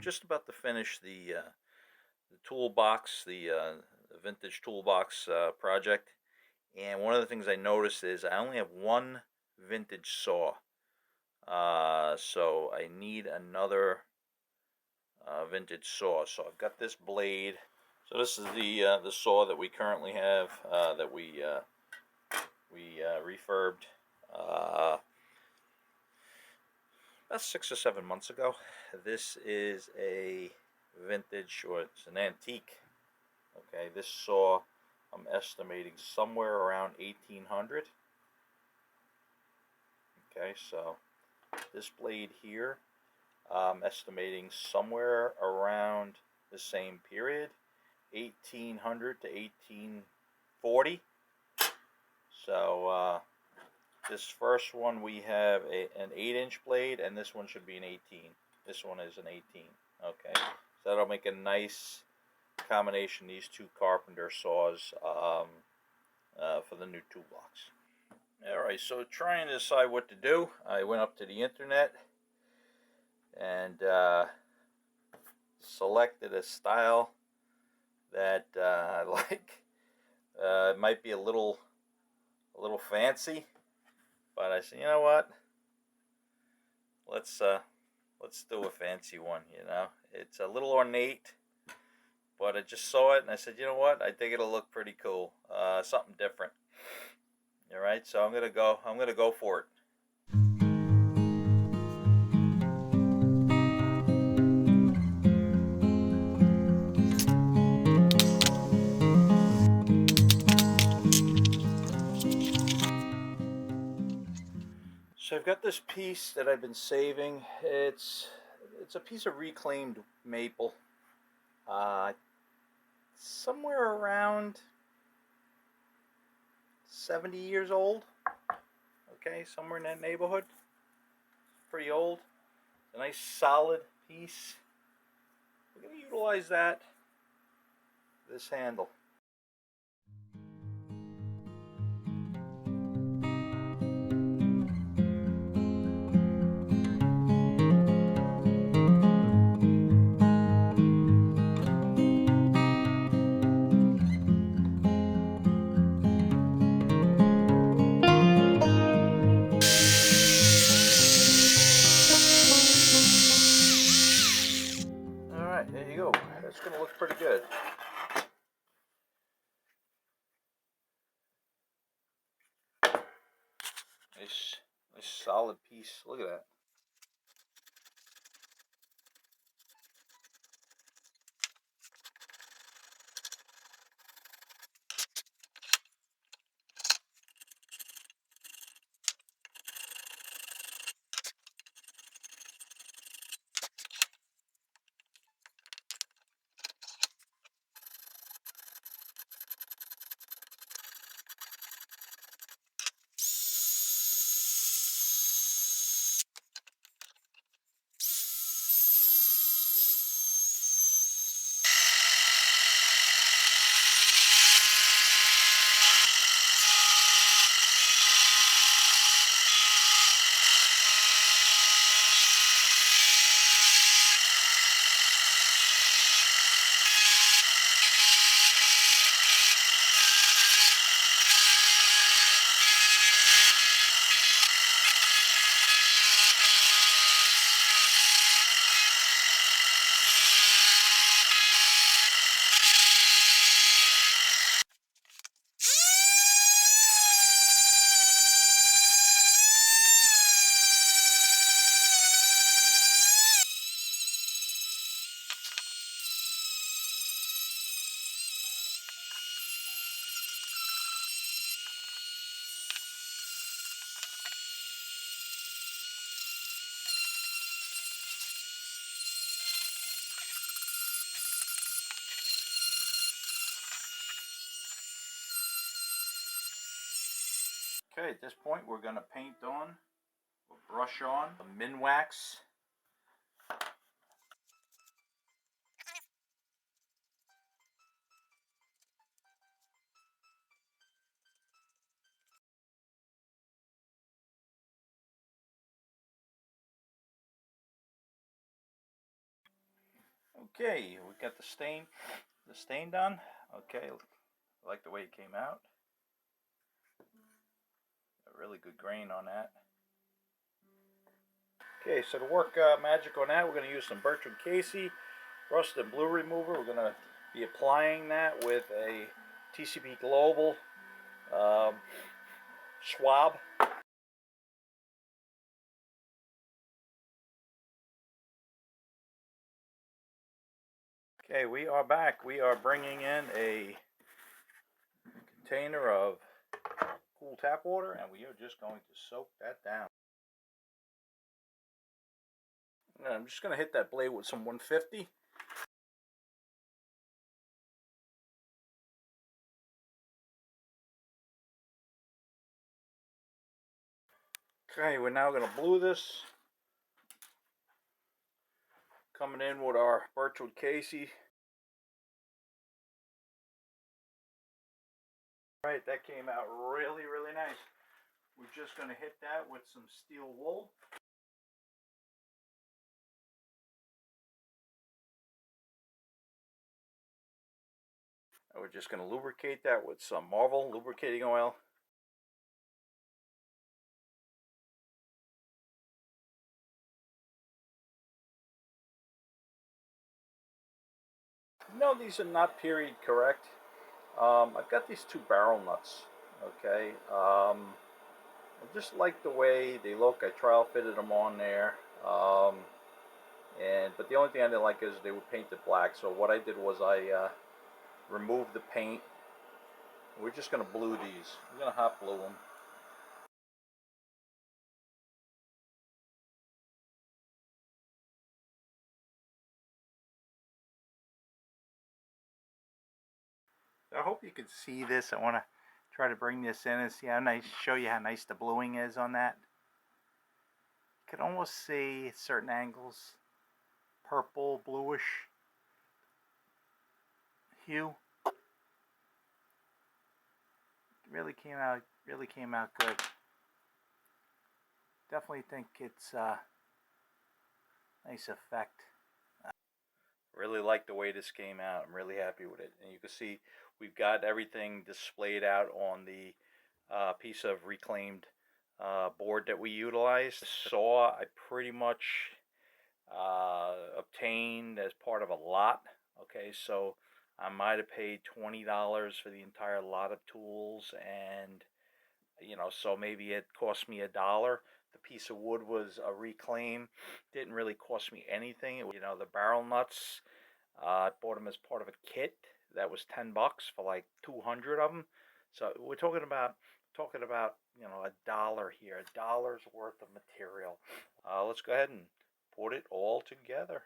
just about to finish the toolbox, the vintage toolbox project. And one of the things I noticed is I only have one vintage saw. So I need another vintage saw. So I've got this blade. So this is the saw that we currently have that we refurbed about 6 or 7 months ago. This is a vintage, or it's an antique. Okay, this saw I'm estimating somewhere around 1800. Okay, so this blade here, I'm estimating somewhere around the same period, 1800 to 1840. So this first one we have an 8-inch blade, and this one should be an 18. This one is an 18. Okay, so that'll make a nice combination, these two carpenter saws for the new toolbox. Alright, so trying to decide what to do, I went up to the internet and selected a style that I like. It might be a little fancy, but I said, you know what? Let's do a fancy one. It's a little ornate, but I just saw it and I said, you know what? I think it'll look pretty cool. Something different. All right, so I'm gonna go for it. So I've got this piece that I've been saving. It's a piece of reclaimed maple. Somewhere around 70 years old. Okay, somewhere in that neighborhood. Pretty old. It's a nice solid piece. We're going to utilize this handle. Alright, there you go. That's going to look pretty good. Nice solid piece. Look at that. Okay, at this point we're going to paint on, or brush on, the Minwax. Okay, we got the stain done. Okay, I like the way it came out. A really good grain on that. Okay, so to work magic on that, we're going to use some Bertrand Casey rust and blue remover. We're going to be applying that with a TCP Global swab. Okay, we are back. We are bringing in a container of cool tap water, and we are just going to soak that down. And I'm just going to hit that blade with some 150. Okay, we're now going to blue this. Coming in with our Bertrand Casey. Alright, that came out really, really nice. We're just going to hit that with some steel wool. And we're just going to lubricate that with some Marvel lubricating oil. No, these are not period correct. I've got these two barrel nuts. Okay, I just like the way they look. I trial fitted them on there, but the only thing I didn't like is they were painted black. So what I did was I removed the paint. We're just going to blue these. We're going to hot blue them. I hope you can see this. I want to try to bring this in and see how nice, show you how nice the bluing is on that. You can almost see at certain angles, purple, bluish hue. Really came out good. Definitely think it's a nice effect. Really like the way this came out. I'm really happy with it. And you can see we've got everything displayed out on the piece of reclaimed board that we utilized. Saw I pretty much obtained as part of a lot. Okay, so I might have paid $20 for the entire lot of tools, and so maybe it cost me $1. The piece of wood was a reclaim. Didn't really cost me anything. The barrel nuts, I bought them as part of a kit that was $10 for like 200 of them. So we're talking about $1 here, $1 worth of material. Let's go ahead and put it all together.